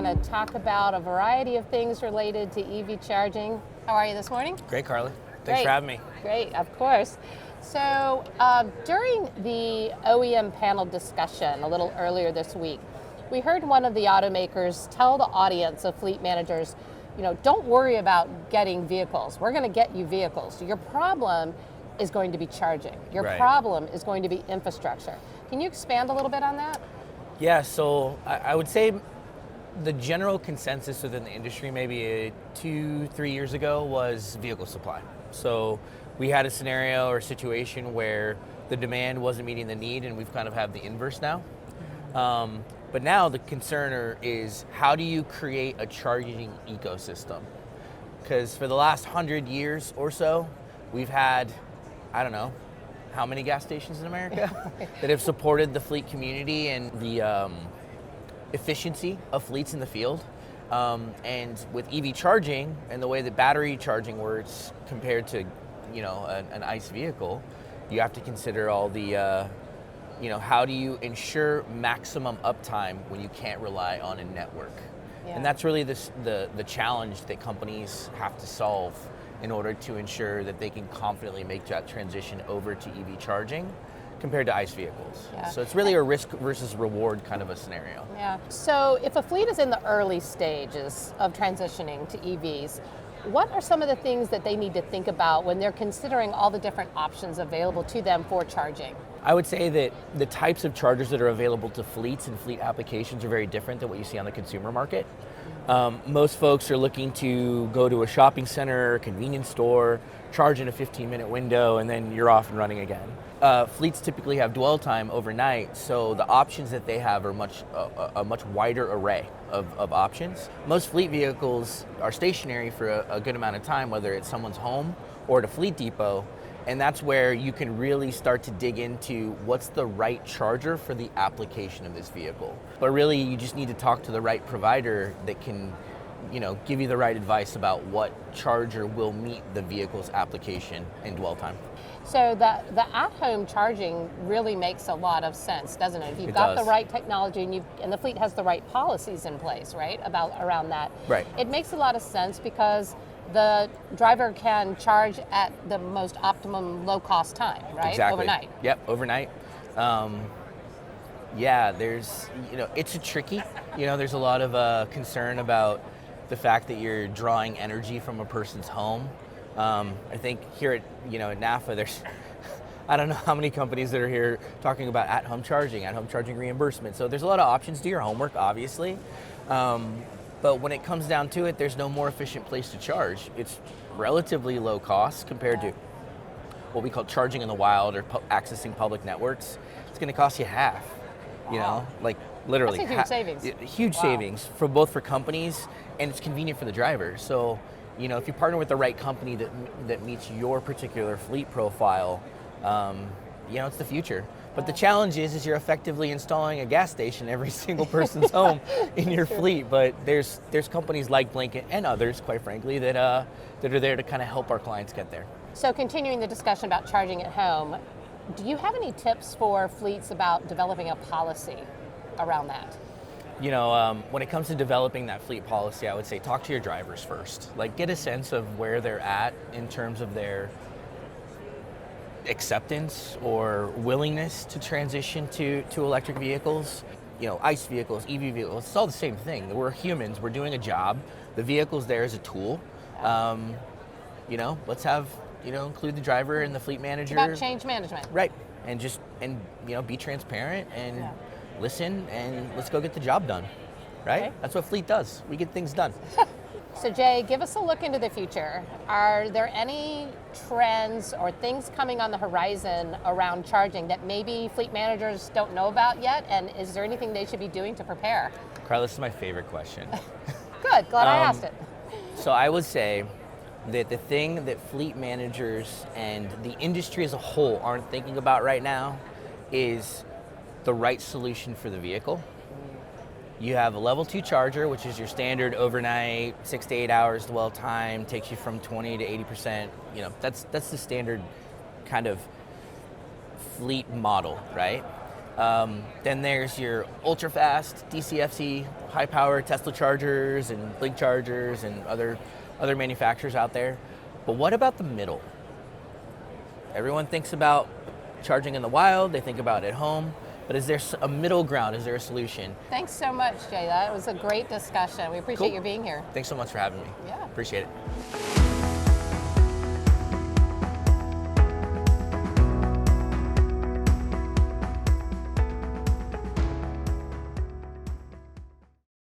going to talk about a variety of things related to EV charging. How are you this morning? Great, Carly. Thanks for having me. Great, of course. So during the OEM panel discussion a little earlier this week, we heard one of the automakers tell the audience of fleet managers, don't worry about getting vehicles. We're going to get you vehicles. Your problem is going to be charging. Your problem is going to be infrastructure. Can you expand a little bit on that? Yeah, so I would say the general consensus within the industry maybe 2-3 years ago was vehicle supply. So we had a scenario or situation where the demand wasn't meeting the need, and we've kind of have the inverse now. But now the concern is, how do you create a charging ecosystem? Because for the last 100 years or so, we've had, I don't know, how many gas stations in America that have supported the fleet community and the efficiency of fleets in the field. And with EV charging and the way that battery charging works compared to, an ICE vehicle, you have to consider all the, how do you ensure maximum uptime when you can't rely on a network? Yeah. And that's really the challenge that companies have to solve in order to ensure that they can confidently make that transition over to EV charging compared to ICE vehicles. Yeah. So it's really a risk versus reward kind of a scenario. Yeah. So if a fleet is in the early stages of transitioning to EVs, what are some of the things that they need to think about when they're considering all the different options available to them for charging? I would say that the types of chargers that are available to fleets and fleet applications are very different than what you see on the consumer market. Most folks are looking to go to a shopping center, a convenience store, charge in a 15-minute window, and then you're off and running again. Fleets typically have dwell time overnight, so the options that they have are a much wider array of options. Most fleet vehicles are stationary for a good amount of time, whether it's someone's home or at a fleet depot, and that's where you can really start to dig into what's the right charger for the application of this vehicle. But really, you just need to talk to the right provider that can, give you the right advice about what charger will meet the vehicle's application and dwell time. So the at-home charging really makes a lot of sense, doesn't it? If you've got the right technology and the fleet has the right policies in place, right, around that. Right. It makes a lot of sense because the driver can charge at the most optimum low-cost time, right? Exactly. Overnight. Yep, overnight. There's, it's a tricky, there's a lot of concern about the fact that you're drawing energy from a person's home. I think here at NAFA, there's, I don't know how many companies that are here talking about at-home charging reimbursement. So there's a lot of options. Do your homework, obviously. But when it comes down to it, there's no more efficient place to charge. It's relatively low cost compared to what we call charging in the wild or accessing public networks. It's going to cost you half, like literally. That's a huge savings. Huge savings for both for companies, and it's convenient for the driver. So, if you partner with the right company that meets your particular fleet profile, it's the future. But the challenge is you're effectively installing a gas station every single person's home in your fleet. But there's companies like Blink and others, quite frankly, that are there to kind of help our clients get there. So continuing the discussion about charging at home, do you have any tips for fleets about developing a policy around that? When it comes to developing that fleet policy, I would say talk to your drivers first. Like, get a sense of where they're at in terms of their acceptance or willingness to transition to electric vehicles. ICE vehicles, EV vehicles, it's all the same thing. We're humans, we're doing a job. The vehicle's there as a tool. Let's have, include the driver and the fleet manager. It's about change management. Right, and be transparent and listen, and let's go get the job done, right? Okay. That's what fleet does. We get things done. So Jay, give us a look into the future. Are there any trends or things coming on the horizon around charging that maybe fleet managers don't know about yet? And is there anything they should be doing to prepare? Carla, this is my favorite question. Good, glad I asked it. So I would say that the thing that fleet managers and the industry as a whole aren't thinking about right now is the right solution for the vehicle. You have a level 2 charger, which is your standard overnight, 6 to 8 hours dwell time, takes you from 20 to 80%. That's the standard kind of fleet model, right? Then there's your ultra fast DCFC, high power Tesla chargers and Blink chargers and other manufacturers out there. But what about the middle? Everyone thinks about charging in the wild, they think about it at home, but is there a middle ground? Is there a solution? Thanks so much, Jay. That was a great discussion. We appreciate Cool. you being here. Thanks so much for having me. Yeah. Appreciate it.